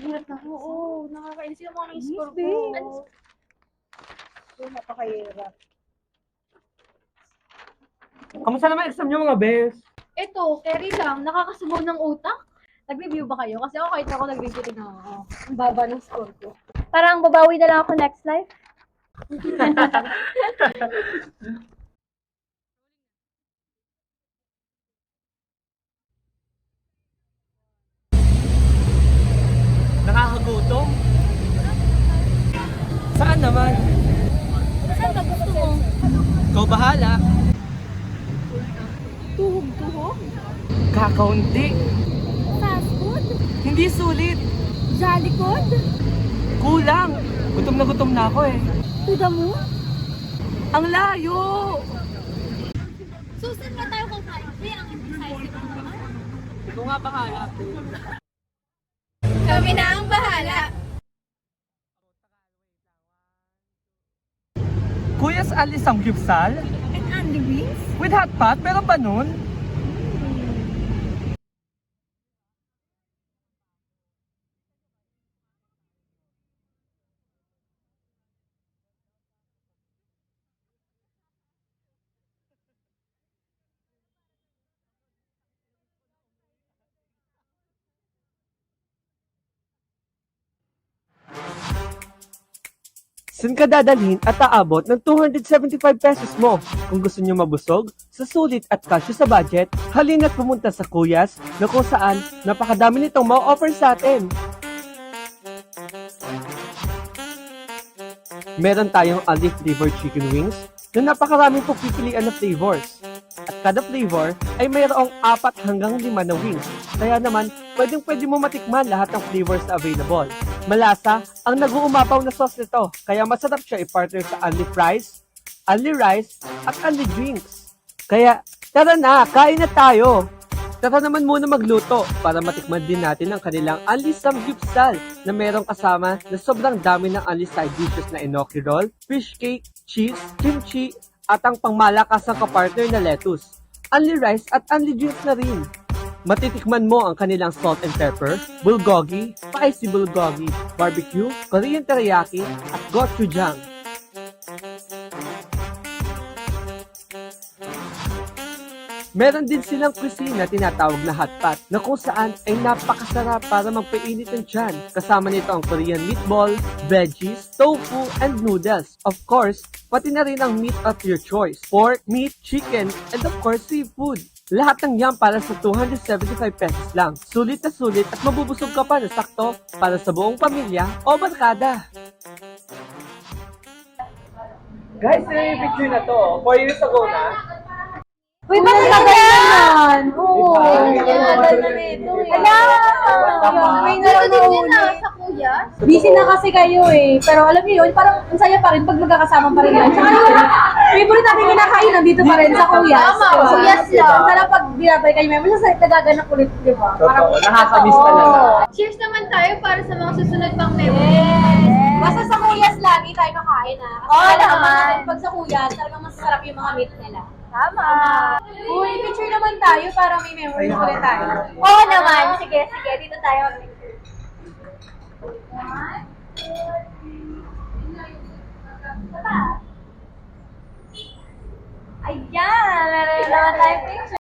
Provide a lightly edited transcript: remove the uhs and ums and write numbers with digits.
Hirap na. Oo, nakakainis yung mga score ko. Napakahirap. Kamusta naman exam nyo mga bes? Ito, carry lang. Nakakasubo ng utak. Nag-review ba kayo? Kasi ako kahit ako nag-review din ako. Ang baba ng score ko. Parang babawi na lang ako next life. Nakakagutom? Saan naman? Saan ba gusto mo? Ikaw bahala. Tuhog-tuhog? Kakaunti. Fast food? Hindi sulit. Jollycod? Kulang. Gutom na ako eh. To the moon? Ang layo! Susan na tayo kakain. Kaya ang indecisive mo naman. Ikaw nga bahala. Kami na ang bahala. Kuya's Ali Samgyupsal? And Andy Wings? With hot pot? Meron ba nun? Saan ka dadalhin at aabot ng 275 pesos mo? Kung gusto nyo mabusog, susulit at kasyo sa budget, halina't pumunta sa Kuyas na kung saan napakadami nitong ma-offer sa atin. Meron tayong olive flavored chicken wings na napakaraming pagpipilian na flavors. At kada flavor ay mayroong 4 hanggang 5 na wings. Kaya naman, pwede mo matikman lahat ng flavors na available. Malasa ang nag-uumapaw na sauce nito, kaya masarap siya i-partner sa only fries, only rice, at only drinks. Kaya, tara na, kain na tayo! Tara naman muna magluto para matikman din natin ang kanilang only samgyupsal na merong kasama na sobrang dami ng only side dishes na enoki roll, fish cake, cheese, kimchi, at ang pangmalakasang kapartner na lettuce. Only rice at only drinks na rin. Matitikman mo ang kanilang salt and pepper, bulgogi, spicy bulgogi, barbecue, Korean teriyaki, at gochujang. Meron din silang cuisine na tinatawag na hot pot na kung saan ay napakasarap para magpainit ng tiyan. Kasama nito ang Korean meatball, veggies, tofu, and noodles. Of course, pati na rin ang meat of your choice. Pork, meat, chicken, and of course seafood. Lahat ng yan para sa 275 pesos lang. Sulit na sulit at mabubusog ka pa na sakto para sa buong pamilya o barkada. Guys, yung picture na to, 4 years ago na. Uy, bakit ka ganyan? Oo. Tagal na nito eh. May nanonood sa kuya? Busy na kasi kayo eh. Pero alam niyo yun, parang ang saya pa rin pag magkakasama pa rin yan. Tsaka yun, favorite natin kinakain nandito pa rin sa Kuyas. Tama, Diba? Kuyas lang. Ang sarap pag binabay kayo may masasay nagaganap ulit, di ba? Totoo, nakakamiss talaga. Cheers naman tayo para sa mga susunod pang memories. Basta sa Kuyas lagi tayo kakain ha. Kasi Oo alam naman. naman, pag sa Kuyas, talagang masasarap yung mga meat nila. Tama. Uy, picture naman tayo para may memories ulit tayo. Oo naman. Sige, sige. Dito tayo mag-picture. Ayan! Meron naman tayo picture.